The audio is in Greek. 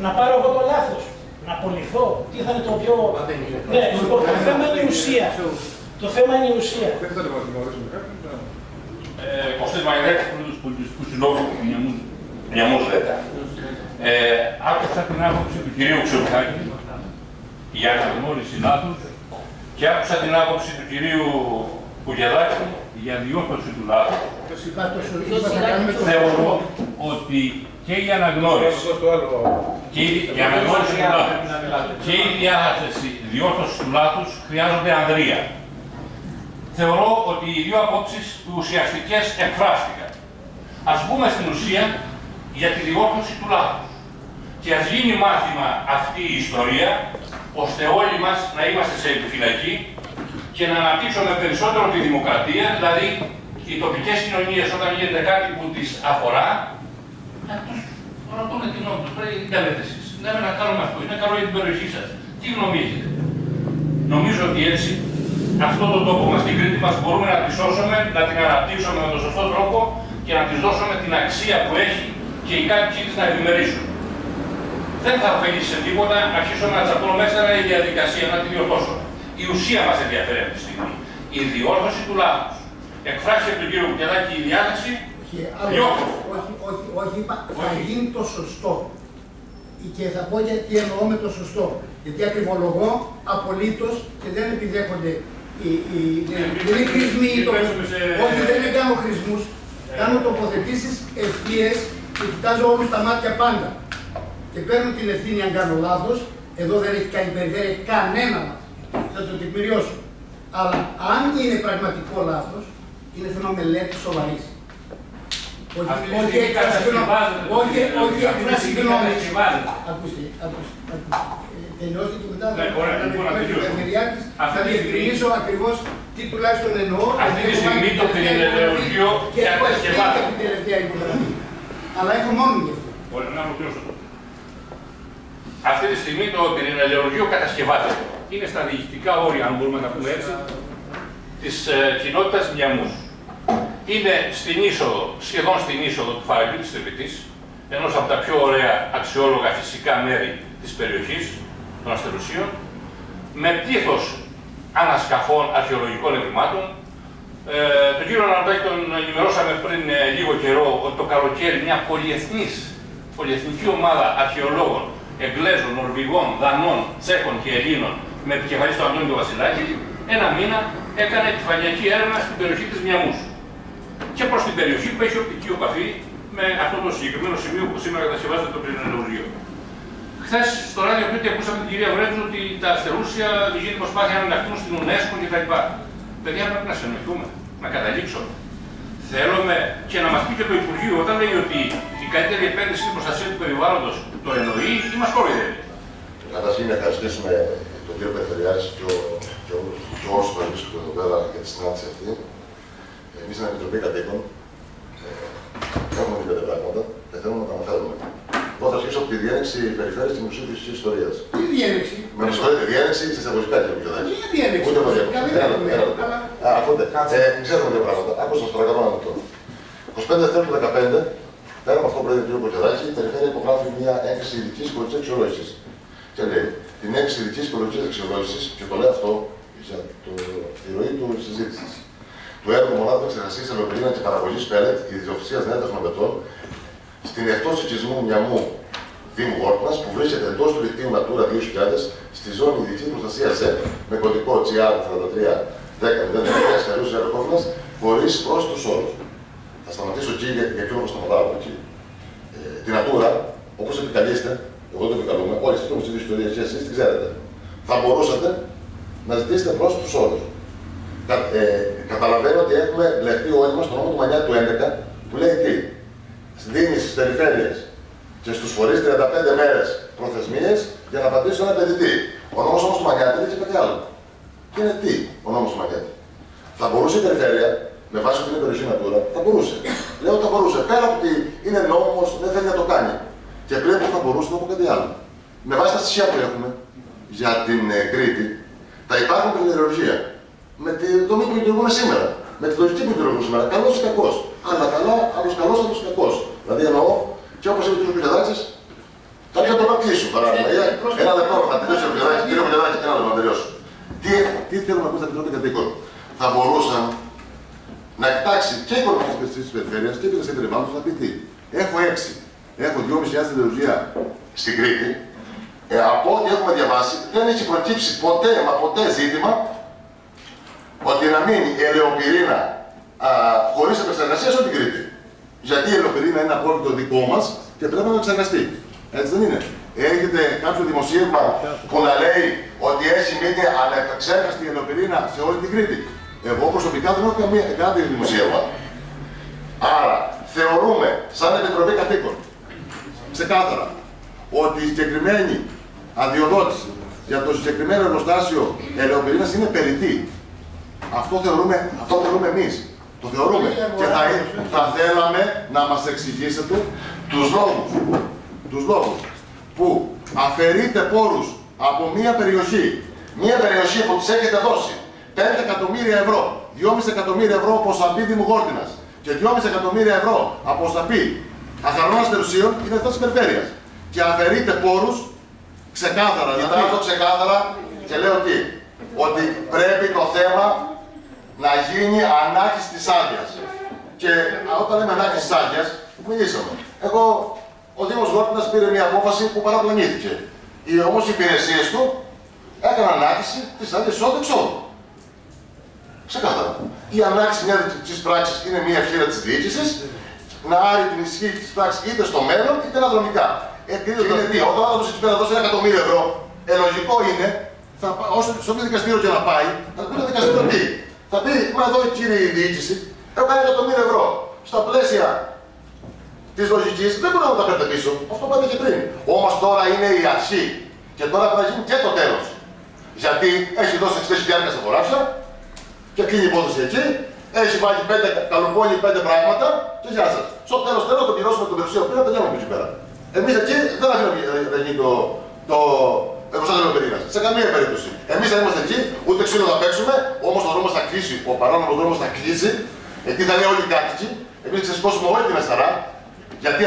να πάρω εγώ το λάθος, να απολυθώ, τι θα είναι το πιο... Ναι, λοιπόν, το θέμα είναι η ουσία. Το θέμα είναι η ουσία. Κωστής Μαγεδάκης, πρόεδρος Πολιτιστικού Συλλόγου Μιαμούς ΔΕΤΑ. Άκουσα την άποψη του κυρίου Ξενοχάκη για αναγνώριση λάθους και άκουσα την άποψη του κυρίου Κουγεδάκη για διόρθωση του λάθους. Θεωρώ ότι και η αναγνώριση του λάθους και η διόρθωση του λάθους χρειάζονται ανδρεία. Θεωρώ ότι οι δύο απόψεις ουσιαστικές εκφράστηκαν. Ας μπούμε στην ουσία για τη διόρθωση του λάθους. Και ας γίνει μάθημα αυτή η ιστορία, ώστε όλοι μας να είμαστε σε επιφυλακή και να αναπτύξουμε περισσότερο τη δημοκρατία, δηλαδή οι τοπικές κοινωνίες όταν γίνεται κάτι που τις αφορά, να τους ρωτούμε τη γνώμη τους. Πρέπει να κάνετε εσείς. Λέμε να κάνουμε αυτό. Είναι καλό για την περιοχή σας. Τι γνώμη έχετε? Νομίζω ότι έτσι αυτόν τον τόπο μας, την Κρήτη μας, μπορούμε να τη σώσουμε, να την αναπτύξουμε με τον σωστό τρόπο και να της δώσουμε την αξία που έχει και οι κάτοικοι της να ευημερήσουν. Δεν θα ωφελήσει σε τίποτα να αρχίσουμε να τσακώνουμε μέσα η διαδικασία, να τη διορθώσουμε. Η ουσία μας ενδιαφέρει αυτή τη στιγμή. Η διόρθωση του λάθους. Εκφράσει από τον κύριο Κουκεδάκη η διάθεση. Όχι, θα γίνει το σωστό. Και θα πω γιατί εννοώ με το σωστό. Γιατί ακριβολογώ απολύτως και δεν επιδέχονται δεν είναι χρησμοί. Όχι, δεν κάνω χρησμούς. Κάνω τοποθετήσεις ευθείες και κοιτάζω όλους τα μάτια πάντα. Και παίρνω την ευθύνη αν κάνω λάθος. Εδώ δεν έχει περιφέρει κανένα λάθος. Θα το τεκμηριώσω. Αλλά αν είναι πραγματικό λάθος, είναι θέμα μελέτης σοβαρής. Όχι έκφραση γνώμης. Ακούστε. Τελειώστε και μετά θα διευκρινίσω ακριβώς τι τουλάχιστον εννοώ. Αυτή τη στιγμή το πυρηνελαιουργείο κατασκευάζεται. Και την τελευταία υπογραφή. Αλλά έχω μόνο γι' αυτό. Μπορεί να ολοκληρώσω. Αυτή τη στιγμή το πυρηνελαιουργείο κατασκευάζεται. Είναι στα διοικητικά όρια, αν μπορούμε να πούμε έτσι, της κοινότητας Μιαμούς. Είναι στην είσοδο, σχεδόν στην είσοδο του Φαραγγιού της Τρυπητής, ενός από τα πιο ωραία αξιόλογα φυσικά μέρη της περιοχής, των Αστερουσίων, με πλήθος ανασκαφών αρχαιολογικών ευρημάτων. Τον κύριο Αναντάκη τον ενημερώσαμε πριν λίγο καιρό ότι το καλοκαίρι μια πολυεθνική ομάδα αρχαιολόγων, Εγγλέζων, Νορβηγών, Δανών, Τσέχων και Ελλήνων, με επικεφαλής του Αντώνη Βασιλάκη, ένα μήνα έκανε επιφανειακή έρευνα στην περιοχή της Μιαμούς. Και προς την περιοχή που έχει οπτική επαφή με αυτό το συγκεκριμένο σημείο που σήμερα κατασκευάζεται το πυρηνελαιουργείο. Χθες στο ράδιο Κρήτη ακούσαμε την κυρία Βρέτζου ότι τα αστερούσια γίνεται προσπάθεια να ενταχθούν στην UNESCO κτλ. Παιδιά, πρέπει να συνοηθούμε, να καταλήξω. Θέλουμε και να μας πει και το Υπουργείο όταν λέει ότι η καλύτερη επένδυση στην προστασία του περιβάλλοντος το εννοεί ή μας κοροϊδεύει. Καταρχήν να ευχαριστήσουμε τον κύριο Περιφερειάρχη και όσους το βρίσκονται εδώ πέρα για τη συνάντηση αυτή. Εμείς στην Επιτροπή Κατοίκων έχουμε δει πέντε πράγματα και θέλουμε να τα αναφέρουμε. Εγώ θα αρχίσω από τη διένεξη περιφέρειας του Μουσείου Φυσικής Ιστορίας. Τι διένεξη? Με συγχωρείτε, διένεξη σε εισαγωγικά κύριε Κουκεδάκη. Τι διένεξη? Ούτε το διένεξη. Ακούτε, ξέρουμε δύο πράγματα. Άκουσα σας παρακαλώ ένα λεπτό. 25 Δευτέρου του 2015, πέρα από αυτό που λέει ο κ. Κουκεδάκη, η Περιφέρεια υπογράφει μια έκθεση ειδικής οικολογικής αξιολόγησης. Και λέει, την έκθεση ειδικής οικολογικής αξιολόγησης, και το λέω αυτό για τη ροή του συζήτησης, του έργου μονάδων εξεργασίας ελαιοπυρήνα και παραγωγής πέλετ ιδιοκτησίας Νέας Νομετών στην εκτός οικισμού Μιαμού Δήμου Γόρκνας, που βρίσκεται εντός του δικτύου Natura 2000 στη ζώνη ειδικής προστασίας ΖΕΠ με κωδικό GR43-10-0-10 Σκαλιούς Αεροκόφωνας χωρίς πρόσθετους όρους. Θα σταματήσω εκεί γιατί όμως σταματάω από εκεί. Την Natura, όπως επικαλείστε, εγώ το επικαλούμε, όλοι στις ίδιες ιστορίες και εσείς την ξέρετε. Θα μπορούσατε να ζητήσετε πρόσθετους όρους. Καταλαβαίνω ότι έχουμε μπλεχτεί όλοι μας στον νόμο του Μανιάτη του 11 που λέει τι. Δίνει στις περιφέρειες και στους φορείς 35 μέρες προθεσμίες για να απαντήσουν ένα επενδυτή. Ο νόμος όμως του Μανιάτη λέει και κάτι άλλο. Και είναι τι ο νόμος του Μανιάτη. Θα μπορούσε η περιφέρεια, με βάση ότι είναι περιοχή Natura, θα μπορούσε. Λέω ότι θα μπορούσε. Πέρα από ότι είναι νόμος, δεν θέλει να το κάνει. Και πλέον θα μπορούσε να πω κάτι άλλο. Με βάση τα στοιχεία που έχουμε για την Κρήτη, θα υπάρχουν πυρηνελαιουργία. Με τη δομή που λειτουργούμε σήμερα. Με τη λογική που λειτουργούμε σήμερα. Καλός ή κακός. Άλλα καλά, άλλος καλός, άλλος κακός. Δηλαδή εννοώ, και όπως είπε ο κ. Κουκεδάκης, κάποια ρωτήσω παράδειγμα. Ένα λεπτό, θα τελειώσω κύριε Μητσοτάκη, ένα λεπτό να τελειώσω. Τι θέλουμε να πούμε στα κοινότητα κατοίκων. Θα μπορούσαν να κοιτάξει και η οικονομική υπηρεσία τη περιφέρεια και η υπηρεσία περιβάλλοντος να πει τι. Έχω 6. Έχω 2.500 τηλεορία στην Κρήτη. Από ό,τι έχουμε διαβάσει, δεν έχει προκύψει ποτέ, μα ποτέ ζήτημα ότι να μείνει η ελαιοπυρήνα χωρίς επεξεργασία σε όλη την Κρήτη. Γιατί η ελαιοπυρήνα είναι απόρριτο δικό μας και πρέπει να εξεργαστεί. Έτσι δεν είναι. Έχετε κάποιο δημοσίευμα που να λέει ότι έχει μείνει ανεπεξέργαστη η ελαιοπυρήνα σε όλη την Κρήτη. Εγώ προσωπικά δεν έχω κάποιο δημοσίευμα. Άρα θεωρούμε, σαν Επιτροπή Κατοίκων, ξεκάθαρα, ότι η συγκεκριμένη αδειοδότηση για το συγκεκριμένο εργοστάσιο ελαιοπυρήνας είναι περιττή. Αυτό θεωρούμε εμείς. Το θεωρούμε. Και θα θέλαμε να μας εξηγήσετε τους λόγους που αφαιρείτε πόρους από μία περιοχή. Μία περιοχή που της έχετε δώσει 5 εκατομμύρια ευρώ, 2,5 εκατομμύρια ευρώ από ΣΑΠΗ Δήμου Γόρτινας και 2,5 εκατομμύρια ευρώ από ΣΑΠΗ Αχαρνώνας Τερουσίων, είναι αυτά της περιφέρειας. Και αφαιρείτε πόρους ξεκάθαρα. Κοιτάξω ξεκάθαρα και λέω τι. Ότι πρέπει το θέμα να γίνει ανάκτηση της άδειας. Και όταν λέμε ανάκτηση της άδειας, μιλήσαμε. Εγώ, ο Δήμος Γόρτινας πήρε μια απόφαση που παραπλανήθηκε. Όμως οι υπηρεσίες του έκαναν ανάκτηση της άδειας εισόδου-εξόδου. Ξεκάθαρα. Η ανάκτηση της πράξης είναι μια ευχέρεια της διοίκησης να άρει την ισχύ της πράξης είτε στο μέλλον είτε αναδρομικά. Είναι τι, όταν ο άνθρωπος εκεί πέρα δώσει 1 εκατομμύριο ευρώ, λογικό είναι, σε όποιο δικαστήριο και να πάει, θα πει το δικαστήριο τι. Θα πει, μα εδώ κύριε η διοίκηση, έχω 1 εκατομμύριο ευρώ. Στα πλαίσια της λογικής δεν μπορούμε να τα παίρνετε πίσω. Αυτό είπατε και πριν. Όμως τώρα είναι η αρχή. Και τώρα πρέπει να γίνει και το τέλος. Γιατί έχει δώσει 6.000 στα χωράφια και κλείνει η υπόθεση εκεί. Έχει βάλει 5 καλουπόλοι, 5 πράγματα και γεια σας. Στο τέλος το πληρώσουμε τον περιουσία που πήρα, τελειώνουμε εκεί πέρα. Εμείς εκεί δεν αφήνουμε να γίνει το εργοστάσιο ελαιοπυρήνας. Σε καμία περίπτωση. Εμείς δεν είμαστε εκεί, ούτε ξύλο θα παίξουμε, όμως ο δρόμος θα κλείσει. Ο παράνομος δρόμος θα κλείσει, εκεί θα είναι όλοι οι κάτοικοι. Εμείς θα ξεσηκώσουμε όλη την Ασταρά. Γιατί